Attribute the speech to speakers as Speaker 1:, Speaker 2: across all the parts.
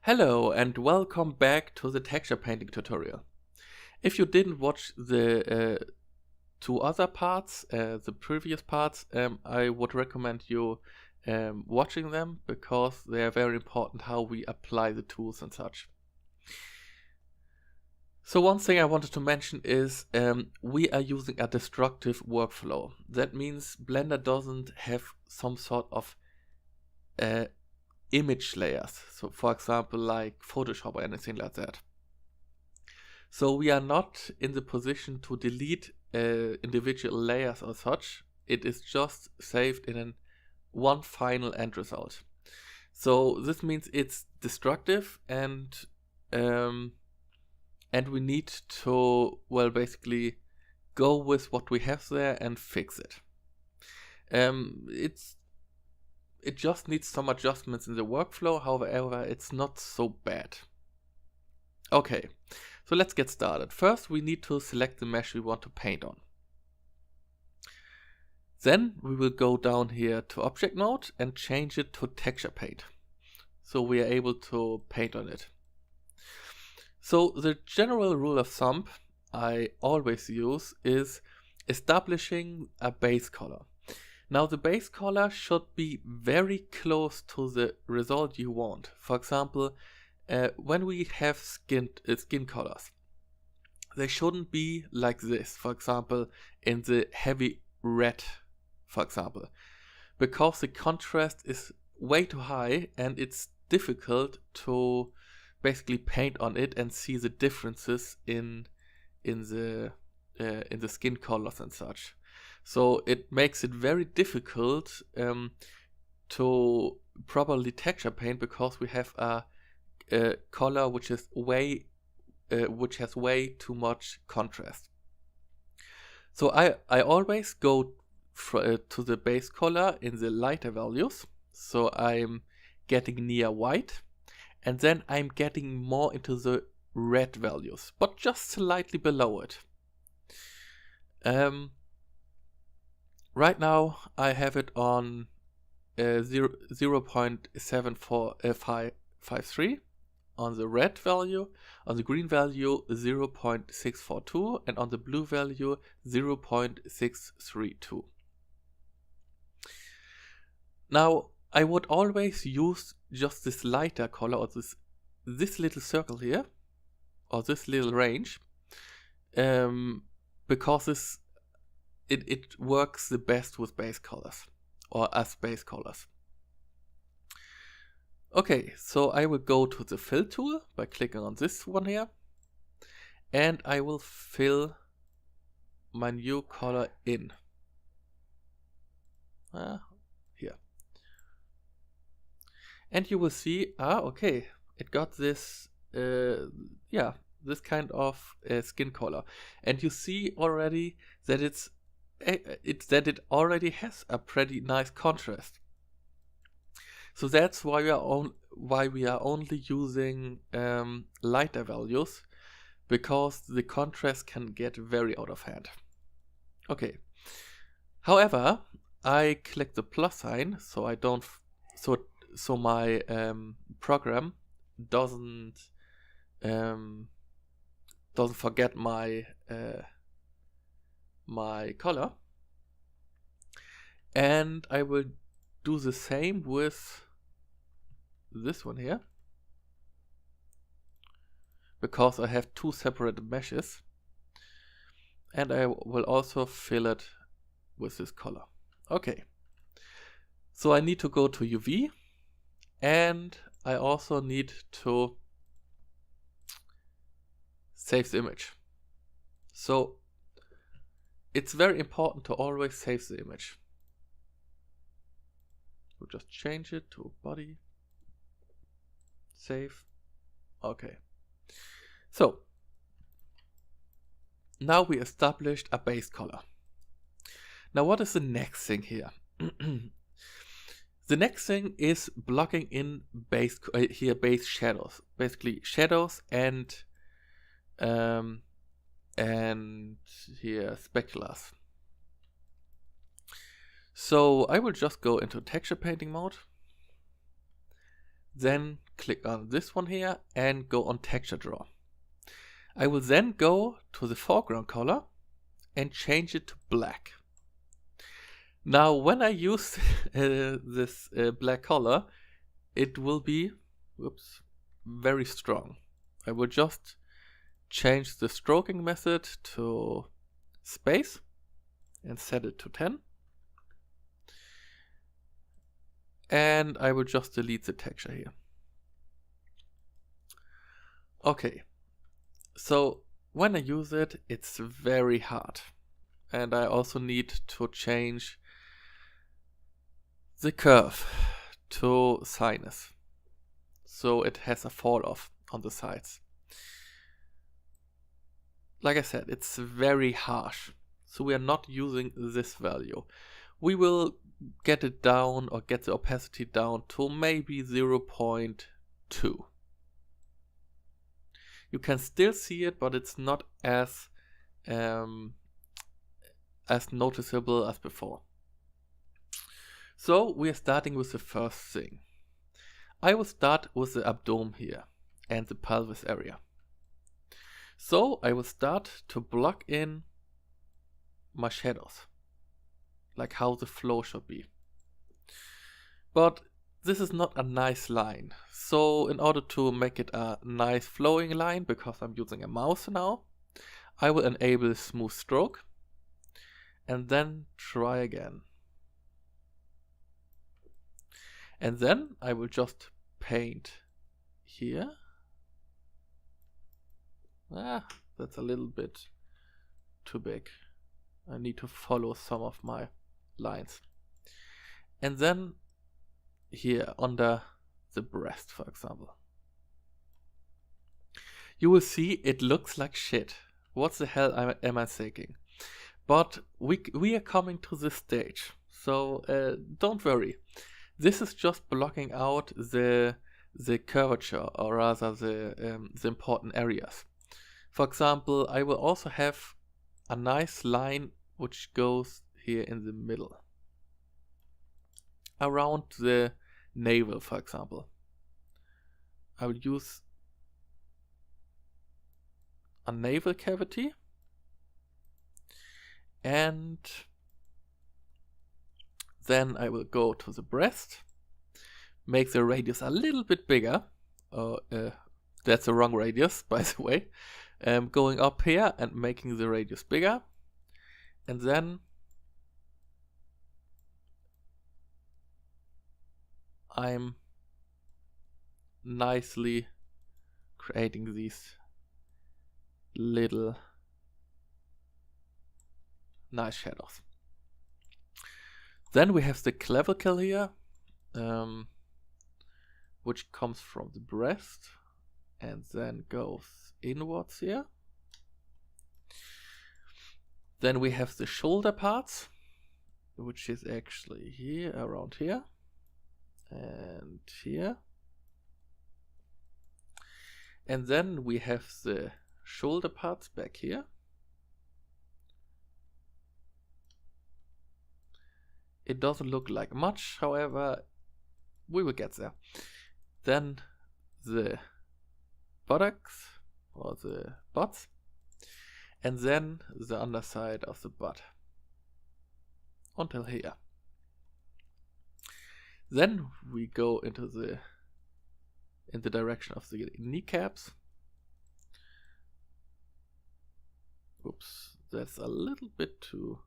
Speaker 1: Hello and welcome back to the texture painting tutorial. If you didn't watch the two other parts, the previous parts, I would recommend you watching them because they are very important how we apply the tools and such. So one thing I wanted to mention is we are using a destructive workflow. That means Blender doesn't have some sort of image layers, so for example like Photoshop or anything like that. So we are not in the position to delete individual layers or such. It is just saved in one final end result. So this means it's destructive and we need to, well, basically go with what we have there and fix it. It just needs some adjustments in the workflow, however, it's not so bad. Okay, so let's get started. First, we need to select the mesh we want to paint on. Then we will go down here to Object Mode and change it to Texture Paint. So we are able to paint on it. So the general rule of thumb I always use is establishing a base color. Now the base color should be very close to the result you want. For example, when we have skin colors, they shouldn't be like this, for example, in the heavy red, for example, because the contrast is way too high and it's difficult to basically paint on it and see the differences in the skin colors and such. So it makes it very difficult to properly texture paint because we have a color which has way too much contrast. So I always go to the base color in the lighter values. So I'm getting near white, and then I'm getting more into the red values, but just slightly below it. Right now I have it on 0.7453 on the red value, on the green value 0.642, and on the blue value 0.632. Now I would always use just this lighter color, or this little circle here, or this little range, because it works the best with base colors, or as base colors. Okay, so I will go to the fill tool by clicking on this one here, and I will fill my new color in. Here. And you will see, okay, it got this, this kind of skin color. And you see already that it already has a pretty nice contrast. So that's why we are only using lighter values, because the contrast can get very out of hand. Okay. However, I click the plus sign so I don't so my program doesn't forget my my color, and I will do the same with this one here, because I have two separate meshes, and I will also fill it with this color. Okay, so I need to go to UV, and I also need to save the image. So it's very important to always save the image. We'll just change it to body, save. Okay, so now we established a base color. Now what is the next thing here? The next thing is blocking in base shadows, basically shadows and here speculas. So I will just go into texture painting mode. Then click on this one here and go on texture draw. I will then go to the foreground color and change it to black. Now when I use this black color, it will be very strong. I will just change the stroking method to space and set it to 10. And I will just delete the texture here. Okay, so when I use it, it's very hard. And I also need to change the curve to sinus, so it has a fall off on the sides. Like I said, it's very harsh, so we are not using this value. We will get it down, or get the opacity down to maybe 0.2. You can still see it, but it's not as noticeable as before. So we are starting with the first thing. I will start with the abdomen here and the pelvis area. So I will start to block in my shadows, like how the flow should be. But this is not a nice line. So in order to make it a nice flowing line, because I'm using a mouse now, I will enable smooth stroke and then try again. And then I will just paint here. That's a little bit too big. I need to follow some of my lines. And then here under the breast, for example. You will see it looks like shit. What the hell am I thinking? But we are coming to this stage, so don't worry. This is just blocking out the curvature, or rather the important areas. For example, I will also have a nice line which goes here in the middle, around the navel, for example. I will use a navel cavity, and then I will go to the breast, make the radius a little bit bigger. That's the wrong radius, by the way. Going up here and making the radius bigger, and then I'm nicely creating these little nice shadows. Then we have the clavicle here, which comes from the breast and then goes inwards here. Then we have the shoulder parts, which is actually here, around here, and here. And then we have the shoulder parts back here. It doesn't look like much, however, we will get there. Then the buttocks, or the butts, and then the underside of the butt until here. Then we go into in the direction of the kneecaps. Oops, that's a little bit too...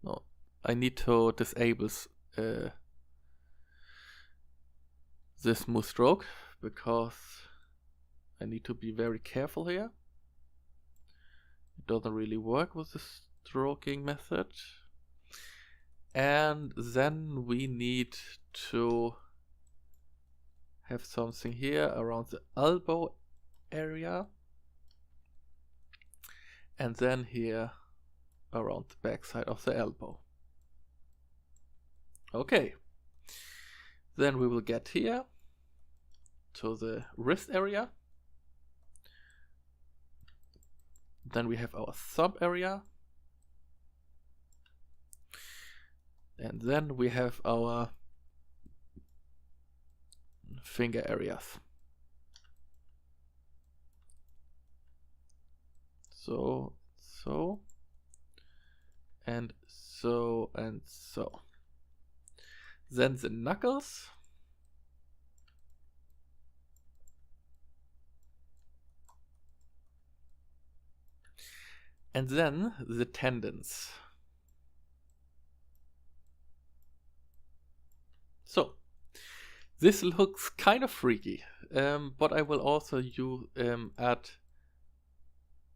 Speaker 1: No, I need to disable the smooth stroke, because I need to be very careful here. It doesn't really work with the stroking method. And then we need to have something here around the elbow area, and then here around the back side of the elbow. Okay, then we will get here to the wrist area. Then we have our thumb area, and then we have our finger areas. So, and so, and so. Then the knuckles. And then the tendons. So, this looks kind of freaky, but I will also add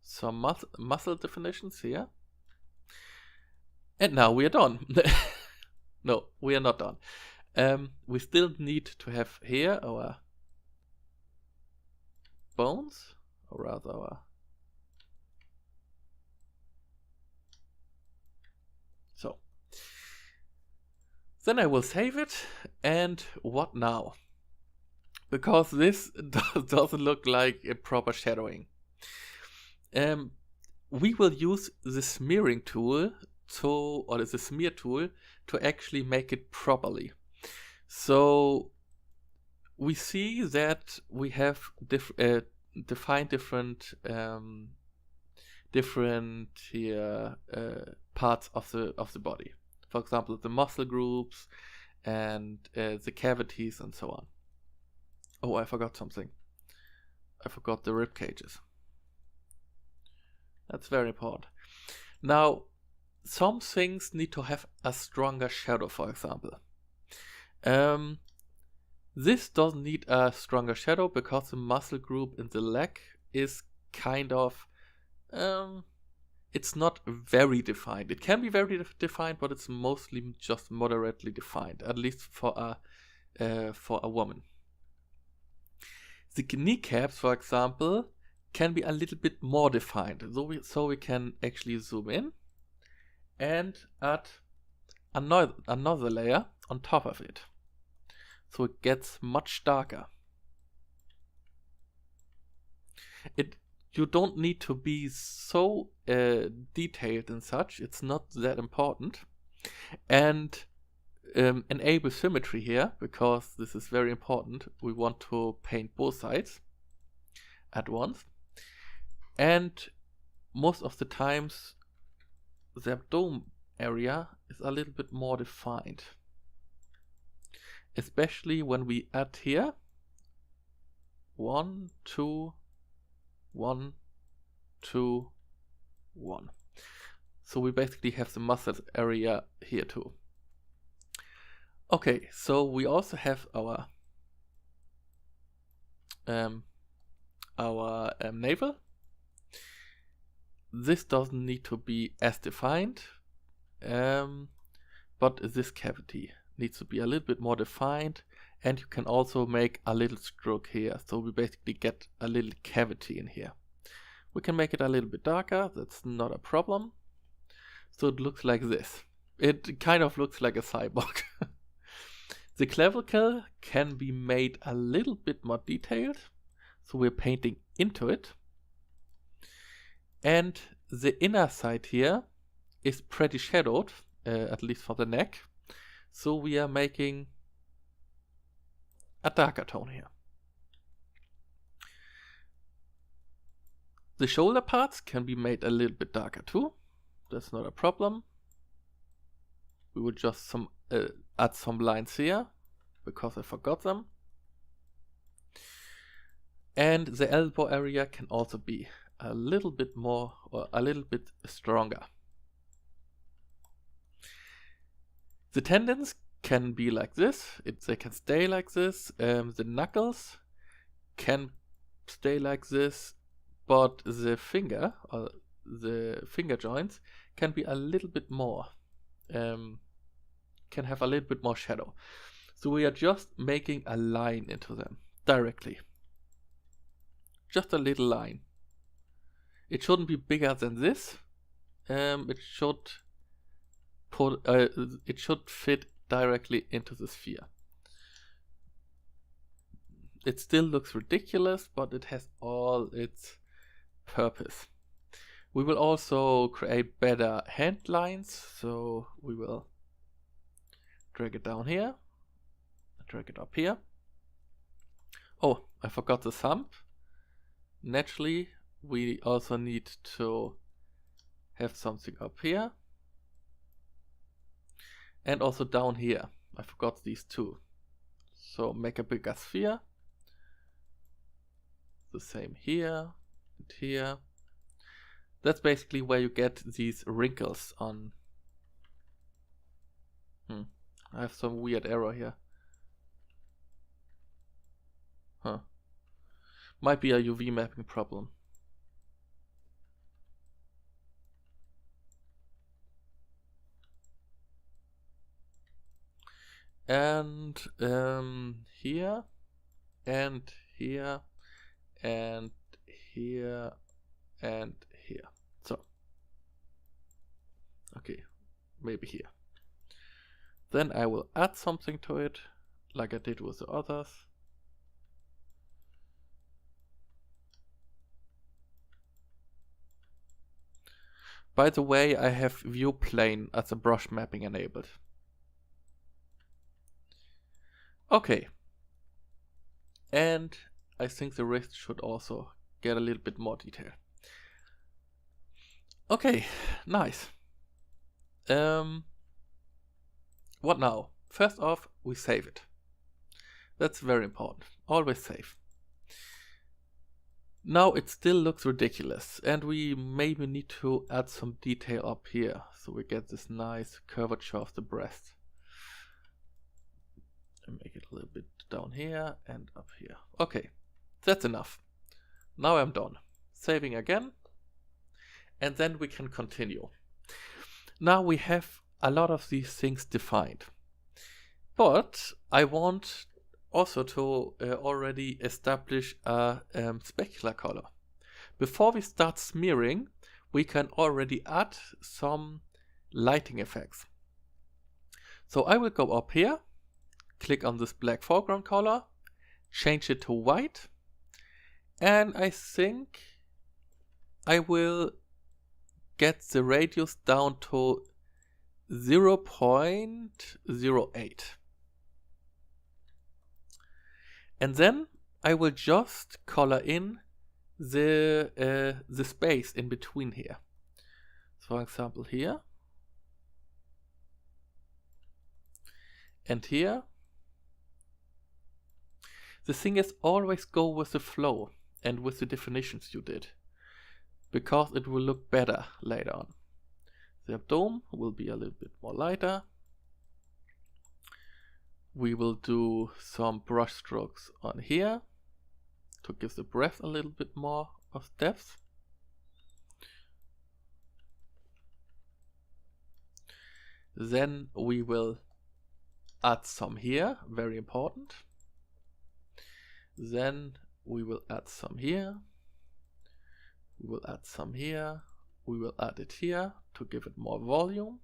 Speaker 1: some muscle definitions here. And now we are done. No, we are not done. We still need to have here our bones, or rather our... So. Then I will save it, and what now? Because this doesn't look like a proper shadowing. We will use the smearing tool or the smear tool to actually make it properly. So we see that we have defined different here parts of the body. For example, the muscle groups and the cavities and so on. Oh, I forgot something. I forgot the rib cages. That's very important. Now, some things need to have a stronger shadow, for example. This doesn't need a stronger shadow because the muscle group in the leg is kind of... it's not very defined. It can be very defined, but it's mostly just moderately defined, at least for a woman. The kneecaps, for example, can be a little bit more defined. So we can actually zoom in and add another layer on top of it. So it gets much darker. You don't need to be so detailed and such. It's not that important. And enable symmetry here, because this is very important. We want to paint both sides at once. And most of the times the abdomen area is a little bit more defined. Especially when we add here 1, 2, 1, 2, 1. So we basically have the muscle area here too. Okay, so we also have our navel. This doesn't need to be as defined, but this cavity needs to be a little bit more defined, and you can also make a little stroke here, so we basically get a little cavity in here. We can make it a little bit darker, that's not a problem. So it looks like this. It kind of looks like a cyborg. The clavicle can be made a little bit more detailed, so we're painting into it. And the inner side here is pretty shadowed, at least for the neck. So we are making a darker tone here. The shoulder parts can be made a little bit darker too. That's not a problem. We will just add some lines here, because I forgot them. And the elbow area can also be a little bit more, or a little bit stronger. The tendons can be like this. They can stay like this. The knuckles can stay like this, but the finger, or the finger joints, can be a little bit more, can have a little bit more shadow. So we are just making a line into them directly. Just a little line. It shouldn't be bigger than this. It should fit directly into the sphere. It still looks ridiculous, but it has all its purpose. We will also create better hand lines, so we will drag it down here, drag it up here. Oh, I forgot the thumb. Naturally, we also need to have something up here. And also down here. I forgot these two. So make a bigger sphere. The same here and here. That's basically where you get these wrinkles on. I have some weird error here. Might be a UV mapping problem. And here, and here, and here, and here. So, okay, maybe here. Then I will add something to it, like I did with the others. By the way, I have view plane as a brush mapping enabled. Okay. And I think the wrist should also get a little bit more detail. Okay, nice. What now? First off, we save it. That's very important. Always save. Now it still looks ridiculous, and we maybe need to add some detail up here, so we get this nice curvature of the breast. And make it a little bit down here and up here. Okay, that's enough. Now I'm done. Saving again, and then we can continue. Now we have a lot of these things defined, but I want also to already establish a specular color. Before we start smearing, we can already add some lighting effects. So I will go up here, click on this black foreground color, change it to white, and I think I will get the radius down to 0.08. And then I will just color in the space in between here. So for example here and here. The thing is, always go with the flow and with the definitions you did, because it will look better later on. The abdomen will be a little bit more lighter. We will do some brush strokes on here to give the breath a little bit more of depth. Then we will add some here, very important. Then we will add some here. We will add some here. We will add it here to give it more volume.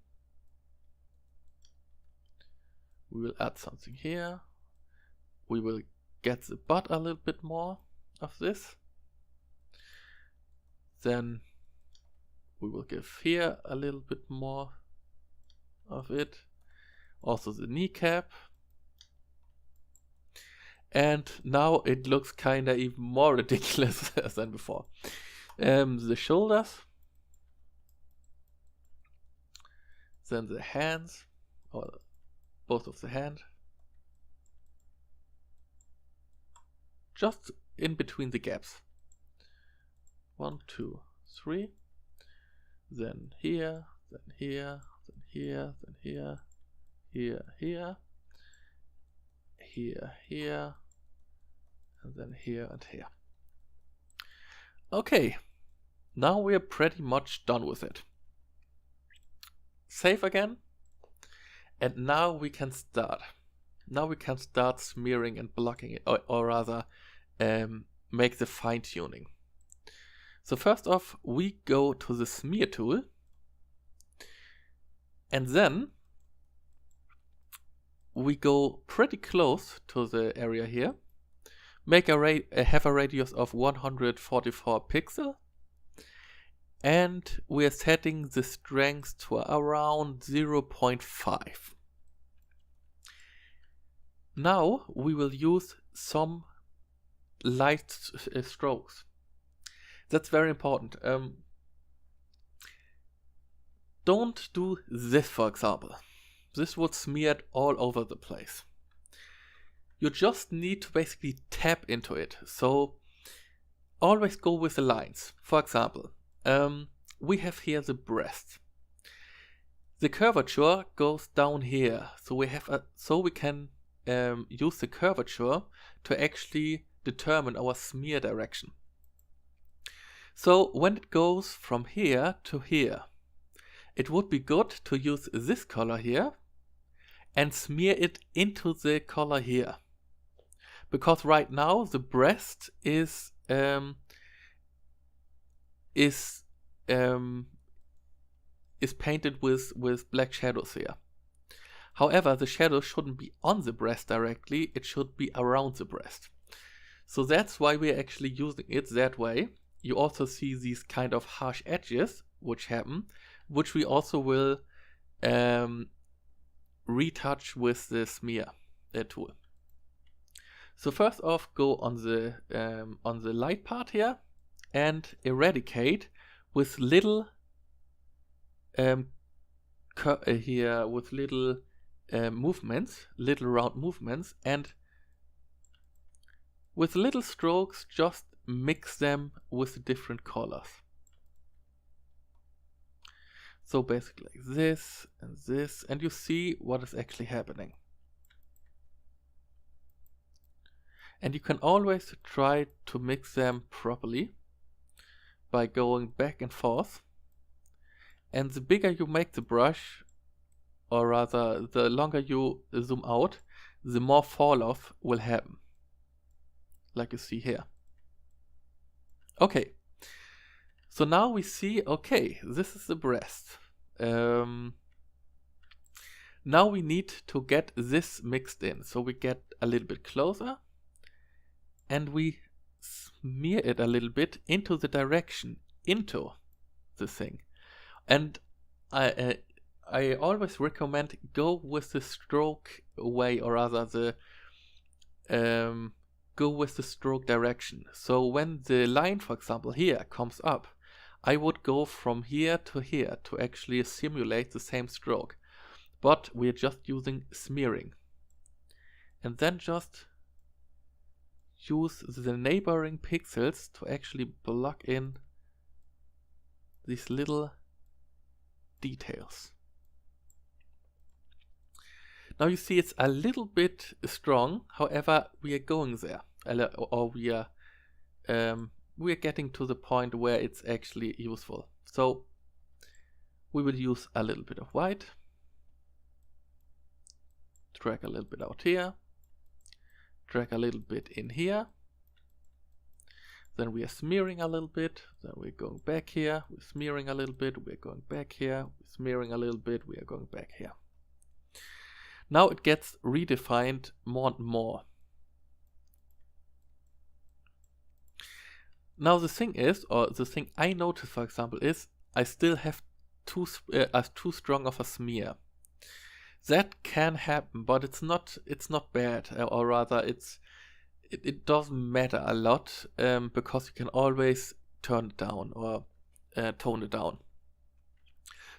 Speaker 1: We will add something here. We will get the butt a little bit more of this. Then we will give here a little bit more of it. Also the kneecap. And now it looks kinda even more ridiculous than before. The shoulders. Then the hands, or both of the hand. Just in between the gaps. 1, 2, 3. Then here, then here, then here, then here, here, here, here, here, and then here and here. Okay, now we are pretty much done with it. Save again, and now we can start. Now we can start smearing and blocking it, or rather make the fine-tuning. So first off, we go to the smear tool, and then we go pretty close to the area here, make have a radius of 144 pixels, and we are setting the strength to around 0.5. Now we will use some light strokes. That's very important. Don't do this, for example. This would smear it all over the place. You just need to basically tap into it. So always go with the lines. For example, we have here the breast. The curvature goes down here, so we can use the curvature to actually determine our smear direction. So when it goes from here to here, it would be good to use this color here and smear it into the color here, because right now the breast is painted with black shadows here. However, the shadow shouldn't be on the breast directly, it should be around the breast. So that's why we're actually using it that way. You also see these kind of harsh edges which happen, which we also will retouch with the smear tool. So first off, go on the light part here and eradicate with little movements, little round movements, and with little strokes just mix them with different colors. So basically this, and you see what is actually happening. And you can always try to mix them properly by going back and forth. And the bigger you make the brush, or rather the longer you zoom out, the more fall off will happen, like you see here. Okay, so now we see, okay, this is the breast. Now we need to get this mixed in, so we get a little bit closer and we smear it a little bit into the direction, into the thing. And I always recommend go with the stroke way, or rather the go with the stroke direction. So when the line, for example, here comes up, I would go from here to actually simulate the same stroke. But we're just using smearing. And then just use the neighboring pixels to actually block in these little details. Now you see it's a little bit strong, however we are going there, or we are getting to the point where it's actually useful. So we will use a little bit of white, drag a little bit out here, drag a little bit in here, then we are smearing a little bit, then we're going back here, we're smearing a little bit, we're going back here, we're smearing a little bit, we are going back here. Now it gets redefined more and more. Now the thing is, or the thing I notice, for example, is I still have too strong of a smear. That can happen, but it's not bad, or rather it doesn't matter a lot, because you can always turn it down or tone it down.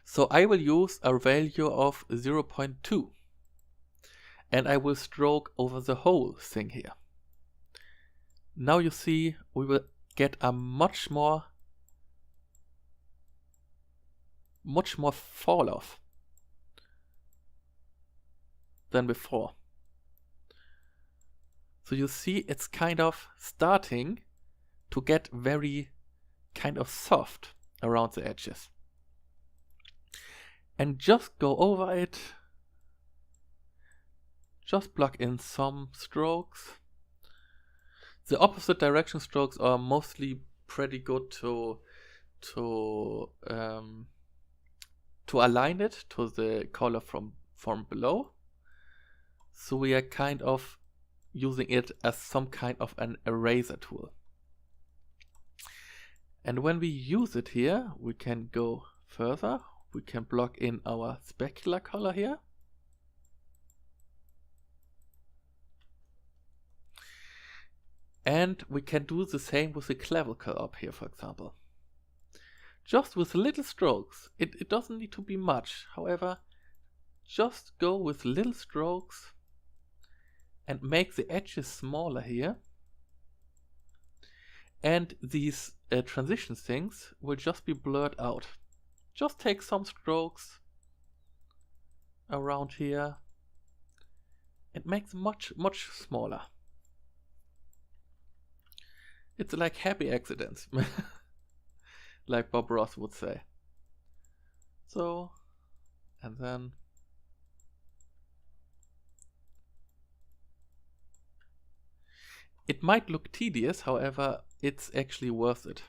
Speaker 1: So I will use a value of 0.2 and I will stroke over the whole thing here. Now you see we will get a much more fall off than before. So you see it's kind of starting to get very kind of soft around the edges. And just go over it, just plug in some strokes. The opposite direction strokes are mostly pretty good to align it to the color from below. So we are kind of using it as some kind of an eraser tool. And when we use it here, we can go further. We can block in our specular color here. And we can do the same with the clavicle up here, for example. Just with little strokes. It doesn't need to be much. However, just go with little strokes and make the edges smaller here. And these transition things will just be blurred out. Just take some strokes around here and make them much smaller. It's like happy accidents, like Bob Ross would say. So, and then it might look tedious, however, it's actually worth it.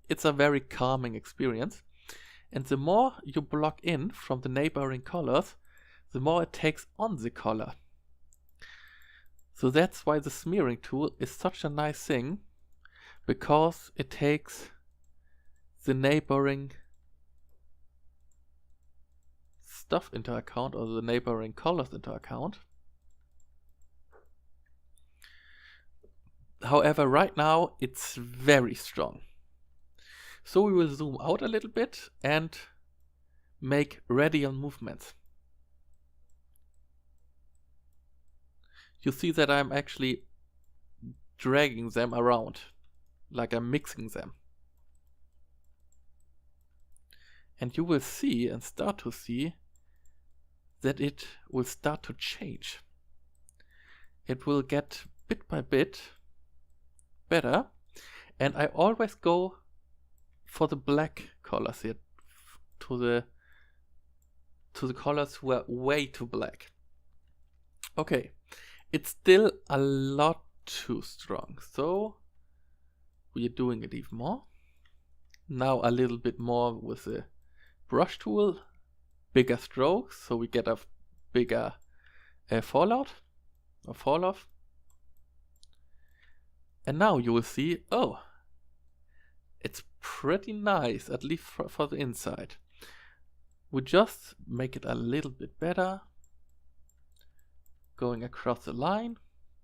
Speaker 1: It's a very calming experience. And the more you block in from the neighboring colors, the more it takes on the color. So that's why the smearing tool is such a nice thing, because it takes the neighboring stuff into account, or the neighboring colors into account. However, right now it's very strong. So we will zoom out a little bit and make radial movements. You see that I'm actually dragging them around, like I'm mixing them. And you will see and start to see that it will start to change. It will get bit by bit better, and I always go for the black colors here, to the colors who are way too black. Okay, it's still a lot too strong, so we are doing it even more. Now a little bit more with the brush tool, bigger strokes, so we get a bigger fallout or fall off. And now you will see, oh, it's pretty nice, at least for the inside. We just make it a little bit better, going across the line,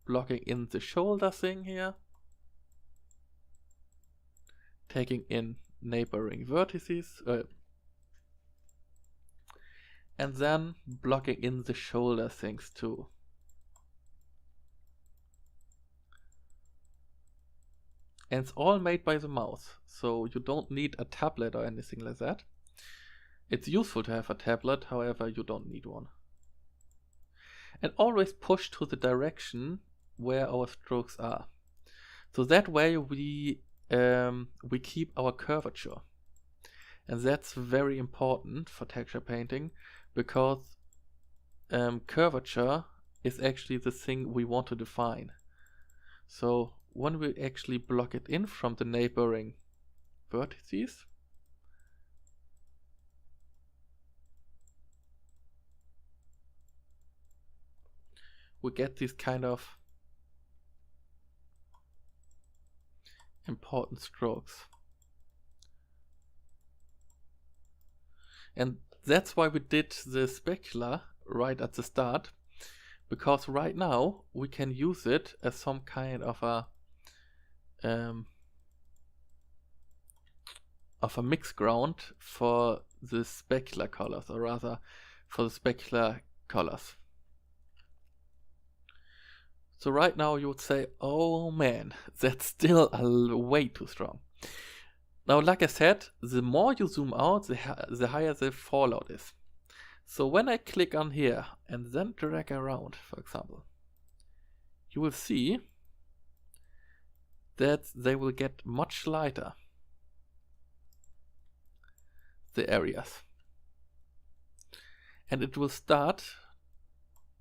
Speaker 1: blocking in the shoulder thing here, taking in neighboring vertices, and then blocking in the shoulder things too. And it's all made by the mouse, so you don't need a tablet or anything like that. It's useful to have a tablet, however you don't need one. And always push to the direction where our strokes are. So that way we keep our curvature. And that's very important for texture painting, because curvature is actually the thing we want to define. So when we actually block it in from the neighboring vertices, we get these kind of important strokes. And that's why we did the specular right at the start, because right now we can use it as some kind of a mixed ground for the specular colors, or rather for the specular colors. So right now you would say, oh man, that's still way too strong. Now, like I said, the more you zoom out, the higher the fallout is. So when I click on here and then drag around, for example, you will see that they will get much lighter, the areas. And it will start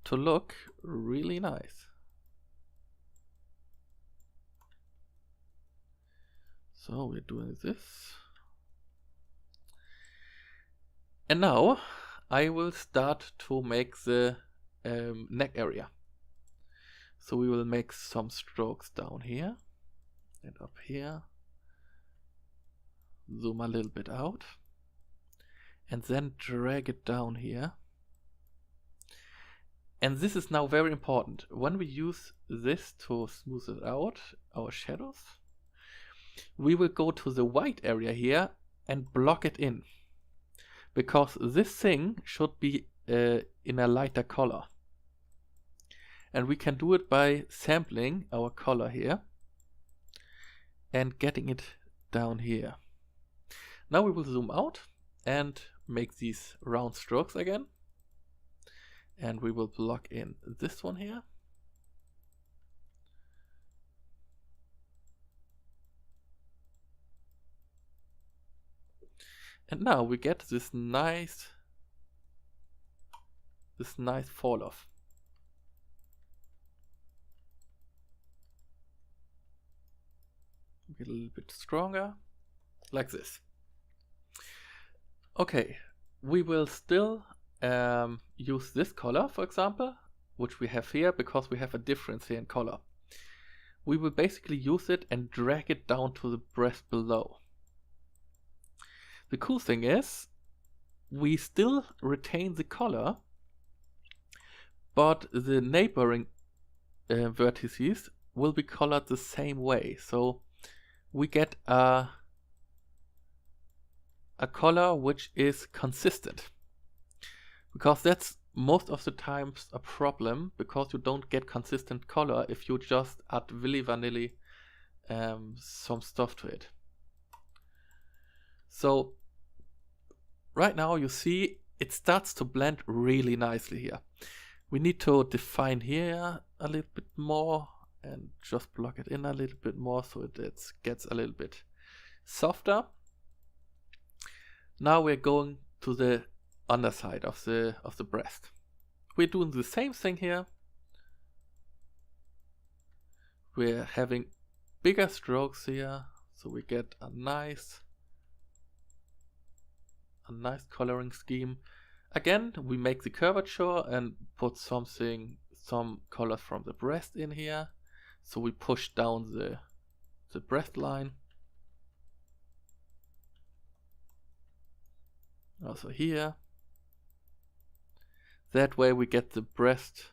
Speaker 1: to look really nice. So we're doing this. And now I will start to make the neck area. So we will make some strokes down here and up here. Zoom a little bit out. And then drag it down here. And this is now very important. When we use this to smooth it out, our shadows, we will go to the white area here and block it in. Because this thing should be in a lighter color. And we can do it by sampling our color here and getting it down here. Now we will zoom out and make these round strokes again. And we will block in this one here. And now we get this nice fall off. Get a little bit stronger, like this. Okay, we will still use this color, for example, which we have here, because we have a difference here in color. We will basically use it and drag it down to the breast below. The cool thing is, we still retain the color, but the neighboring vertices will be colored the same way. So we get a color which is consistent. Because that's most of the times a problem, because you don't get consistent color if you just add willy-vanilly some stuff to it. So right now you see it starts to blend really nicely here. We need to define here a little bit more and just block it in a little bit more so it gets a little bit softer. Now we're going to the underside of the breast. We're doing the same thing here. We're having bigger strokes here, so we get a nice coloring scheme. Again, we make the curvature and put some colors from the breast in here. So we push down the breast line. Also here. That way we get the breast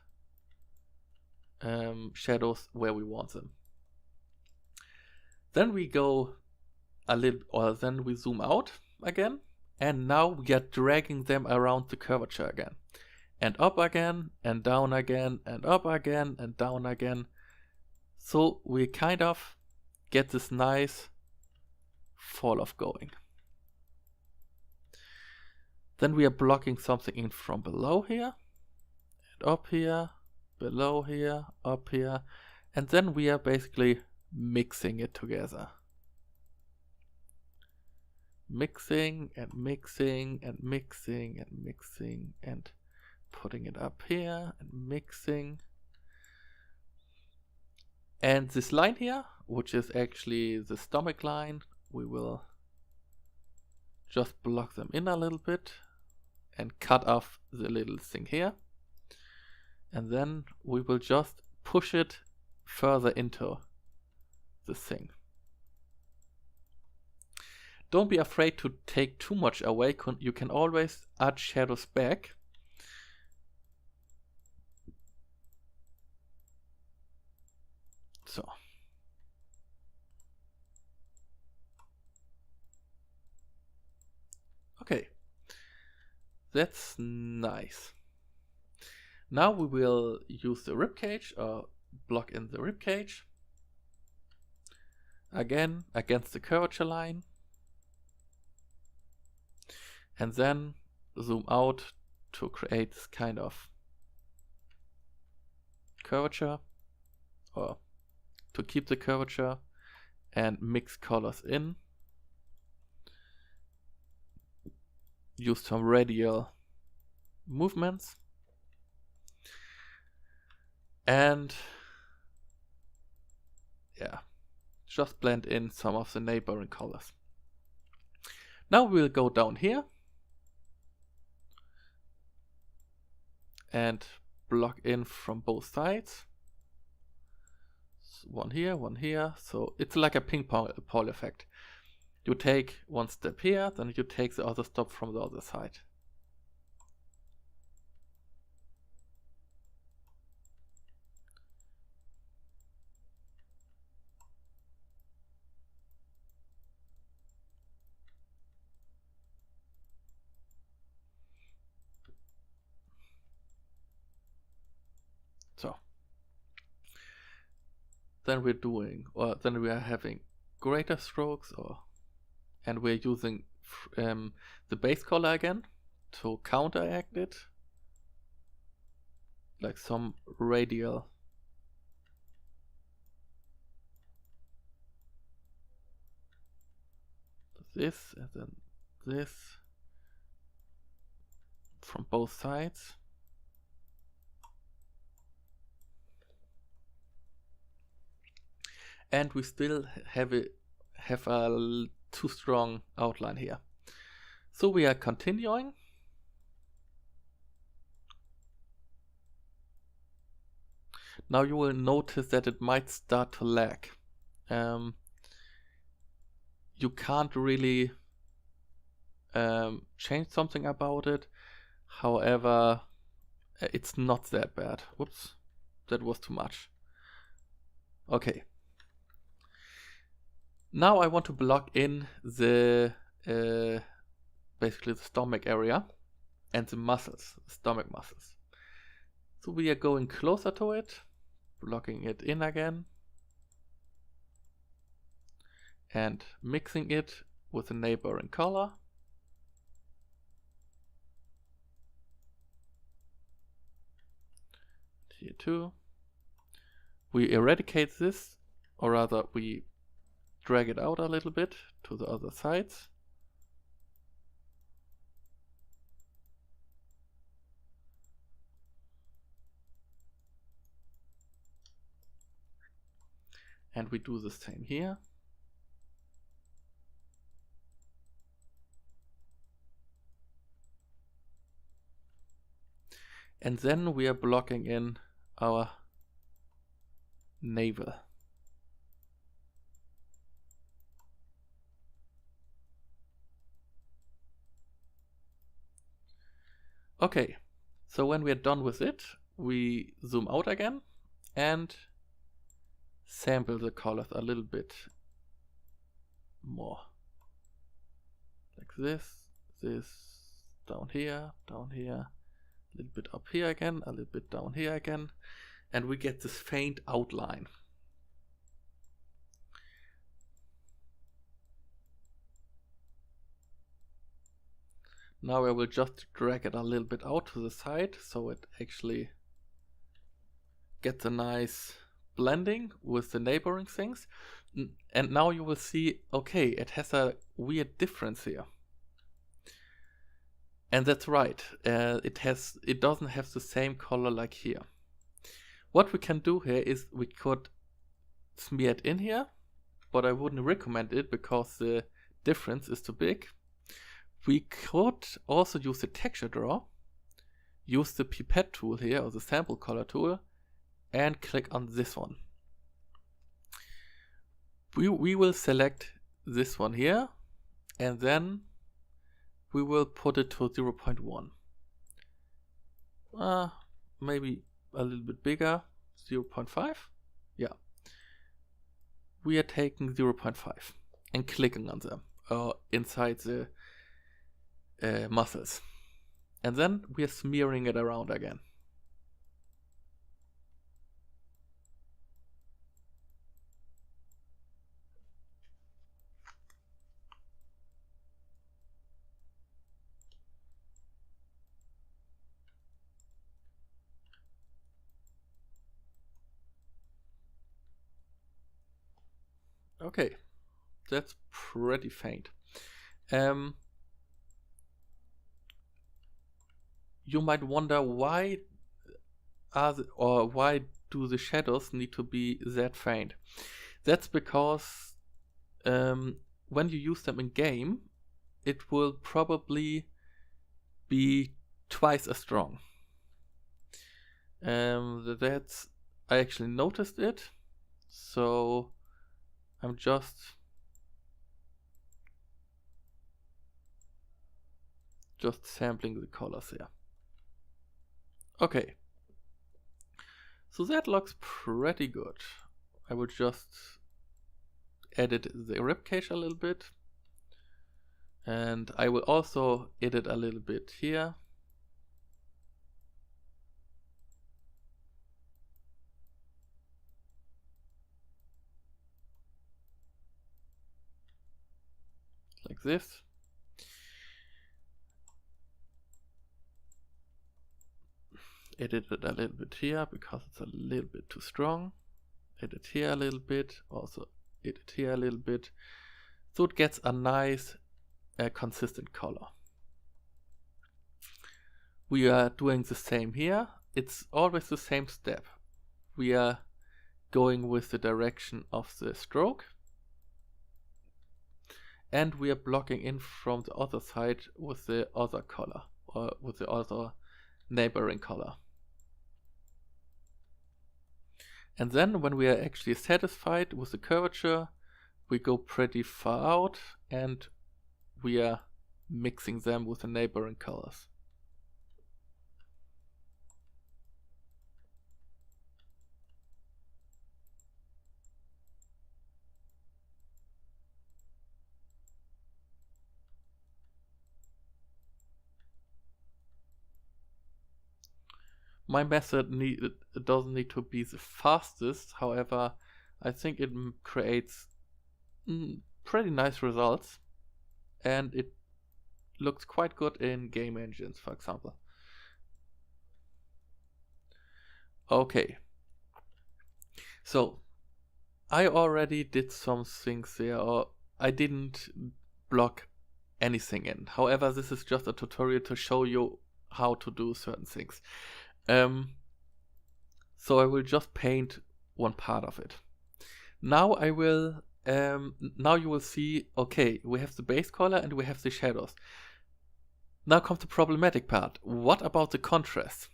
Speaker 1: shadows where we want them. Then we go then we zoom out again, and now we are dragging them around the curvature again, and up again, and down again, and up again, and down again. So we kind of get this nice fall off going. Then we are blocking something in from below here, and up here, below here, up here, and then we are basically mixing it together. Mixing and mixing and mixing and mixing and putting it up here and mixing. And this line here, which is actually the stomach line, we will just block them in a little bit and cut off the little thing here. And then we will just push it further into the thing. Don't be afraid to take too much away. You can always add shadows back. So. Okay. That's nice. Now we will use the ribcage, or block in the ribcage. Again, against the curvature line. And then zoom out to create this kind of curvature, or to keep the curvature, and mix colors in. Use some radial movements. And yeah, just blend in some of the neighboring colors. Now we'll go down here and block in from both sides. One here, so it's like a ping pong ball effect. You take one step here, then you take the other step from the other side. then we are having greater strokes, and we're using the base color again to counteract it, like some radial. This and then this from both sides. And we still have a too strong outline here. So we are continuing. Now you will notice that it might start to lag. You can't really change something about it. However, it's not that bad. Whoops, that was too much. Okay. Now I want to block in the basically the stomach area and the muscles, stomach muscles. So we are going closer to it, blocking it in again, and mixing it with a neighboring color. Here too. We eradicate this, or rather we drag it out a little bit to the other sides. And we do the same here. And then we are blocking in our navel. Okay, so when we are done with it, we zoom out again and sample the colors a little bit more. Like this, down here, a little bit up here again, a little bit down here again, and we get this faint outline. Now I will just drag it a little bit out to the side so it actually gets a nice blending with the neighboring things. And now you will see, okay, it has a weird difference here. And that's right, it doesn't have the same color like here. What we can do here is we could smear it in here, but I wouldn't recommend it because the difference is too big. We could also use the texture draw, use the pipette tool here, or the sample color tool, and click on this one. We will select this one here, and then we will put it to 0.1. Maybe a little bit bigger, 0.5. Yeah. We are taking 0.5 and clicking on them inside the muscles. And then we are smearing it around again. Okay, that's pretty faint. You might wonder why do the shadows need to be that faint? That's because when you use them in game, it will probably be twice as strong. I actually noticed it, so I'm just sampling the colors here. Okay, so that looks pretty good. I would just edit the ribcage a little bit, and I will also edit a little bit here. like this. Edit it a little bit here because it's a little bit too strong. Edit here a little bit, also edit here a little bit. So it gets a nice consistent color. We are doing the same here. It's always the same step. We are going with the direction of the stroke. And we are blocking in from the other side with the other color, or with the other neighboring color. And then when we are actually satisfied with the curvature, we go pretty far out and we are mixing them with the neighboring colors. My method doesn't need to be the fastest, however, I think it creates pretty nice results, and it looks quite good in game engines, for example. Okay, so I already did some things there, or I didn't block anything in. However, this is just a tutorial to show you how to do certain things. So I will just paint one part of it. Now I will, now you will see, okay, we have the base color and we have the shadows. Now comes the problematic part. What about the contrast?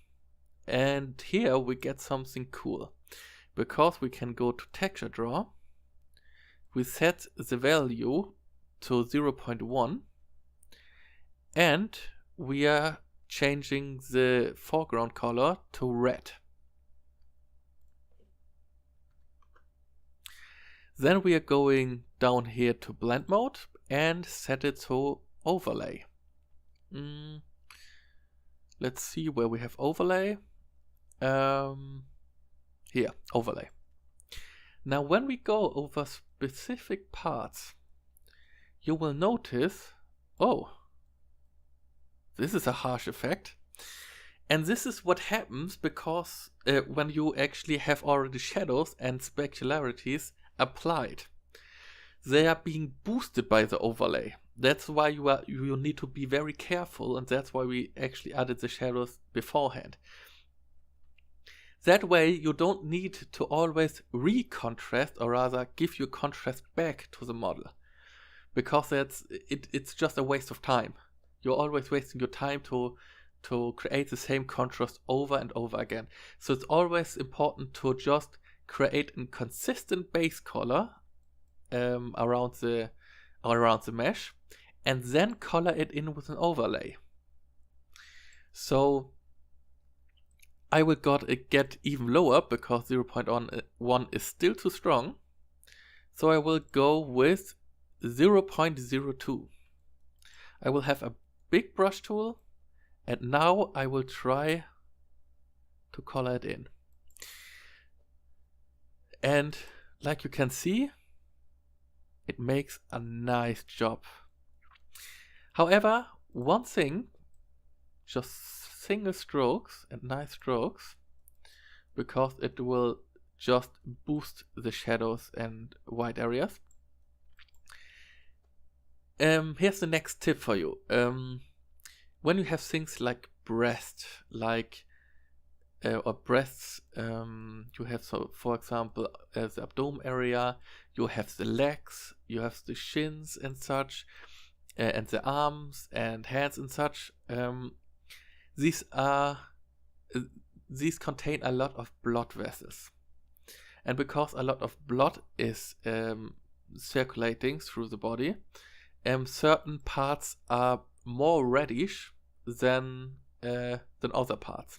Speaker 1: And here we get something cool, because we can go to texture draw. We set the value to 0.1 and we are changing the foreground color to red. Then we are going down here to blend mode and set it to overlay. Let's see where we have overlay. Here, overlay. Now when we go over specific parts, you will notice, oh, this is a harsh effect. And this is what happens because when you actually have already shadows and specularities applied, they are being boosted by the overlay. That's why you need to be very careful, and that's why we actually added the shadows beforehand. That way you don't need to always re-contrast, or rather give your contrast back to the model, because it's just a waste of time. You're always wasting your time to create the same contrast over and over again. So it's always important to just create a consistent base color around the mesh, and then color it in with an overlay. So I will get even lower because 0.1 is still too strong. So I will go with 0.02. I will have a big brush tool, and now I will try to color it in. And like you can see, it makes a nice job. However, one thing, just single strokes and nice strokes, because it will just boost the shadows and white areas. Here's the next tip for you. When you have things like breast, or breasts, you have, so for example, the abdomen area, you have the legs, you have the shins and such, and the arms and hands and such. These contain a lot of blood vessels, and because a lot of blood is circulating through the body, certain parts are more reddish than other parts.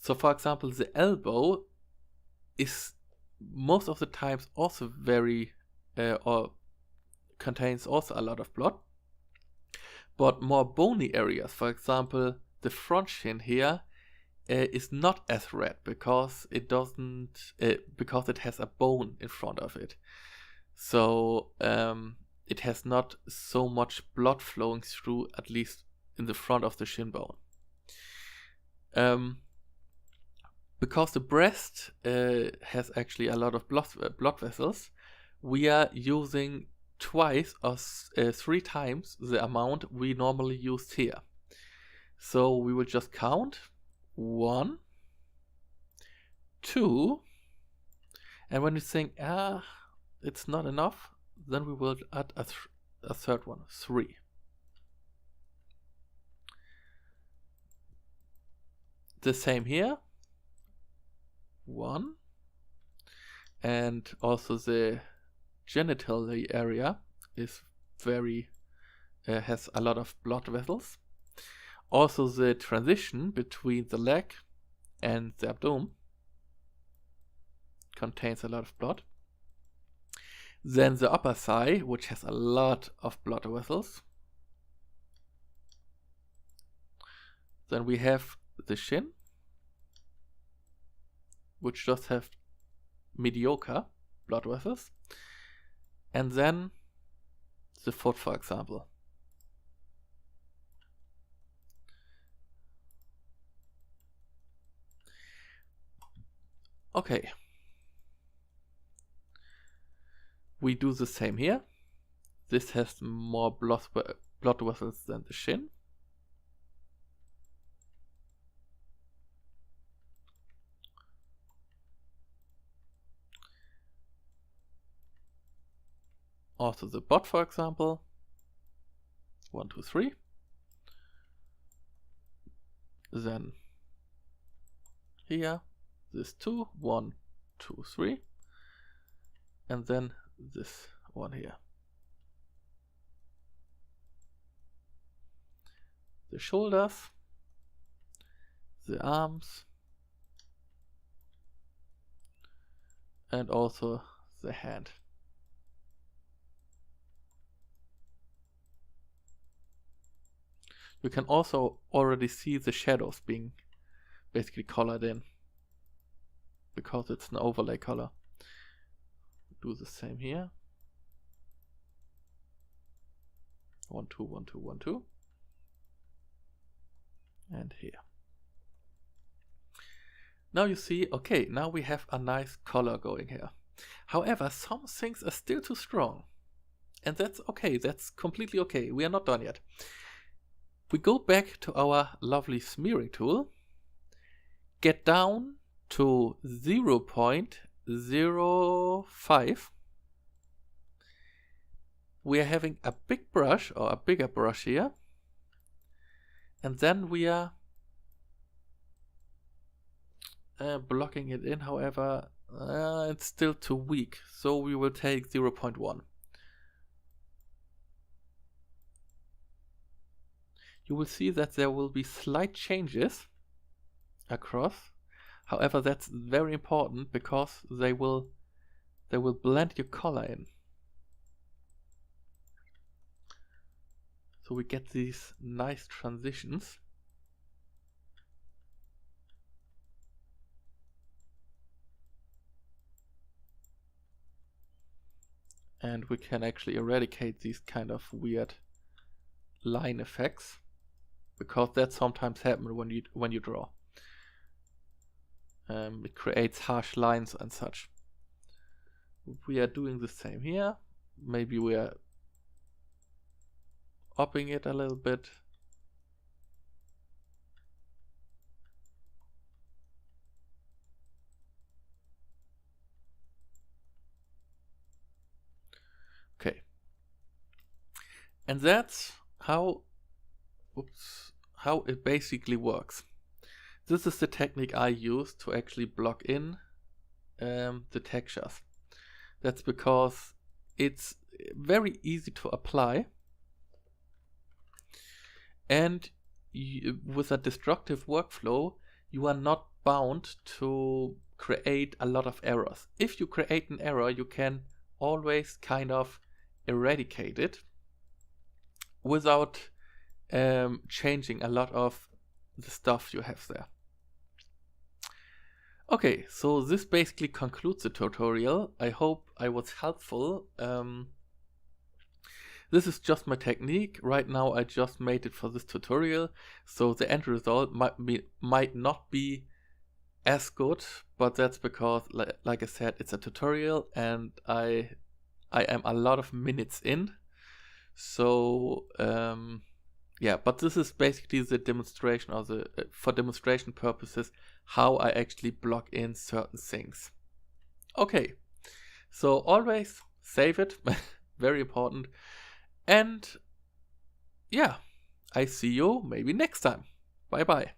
Speaker 1: So for example, the elbow is most of the times also very or contains also a lot of blood, but more bony areas, for example the front shin here, is not as red because it doesn't because it has a bone in front of it. So it has not so much blood flowing through, at least in the front of the shin bone. Because the breast has actually a lot of blood vessels, we are using twice or 3 times the amount we normally use here. So we will just count 1, 2, and when you think, it's not enough, then we will add a third one, 3. The same here, 1, and also the genital area is very has a lot of blood vessels. Also the transition between the leg and the abdomen contains a lot of blood. Then the upper thigh, which has a lot of blood vessels. Then we have the shin, which just have mediocre blood vessels. And then the foot, for example. Okay. We do the same here. This has more blood vessels than the shin. Also the butt, for example. 1, 2, 3. Then here, this 2, 1, 2, 3. And then this one here. The shoulders, the arms, and also the hand. You can also already see the shadows being basically colored in, because it's an overlay color. Do the same here. 1, 2, 1, 2, 1, 2. And here. Now you see, okay, now we have a nice color going here. However, some things are still too strong. And that's okay, that's completely okay. We are not done yet. We go back to our lovely smearing tool, get down to 0.05. We are having a big brush, or a bigger brush here, and then we are blocking it in. However, it's still too weak, so we will take 0.1. You will see that there will be slight changes across. However, that's very important because they will blend your color in. So we get these nice transitions. And we can actually eradicate these kind of weird line effects, because that sometimes happens when you draw. It creates harsh lines and such. We are doing the same here. Maybe we are upping it a little bit. Okay. And that's how it basically works. This is the technique I use to actually block in the textures. That's because it's very easy to apply, and with a destructive workflow you are not bound to create a lot of errors. If you create an error, you can always kind of eradicate it without changing a lot of the stuff you have there. Okay, so this basically concludes the tutorial. I hope I was helpful. This is just my technique. Right now I just made it for this tutorial, so the end result might not be as good, but that's because, like I said, it's a tutorial and I am a lot of minutes in. So yeah, but this is basically the demonstration, or for demonstration purposes, how I actually block in certain things. Okay, so always save it, very important. And yeah, I see you maybe next time. Bye bye.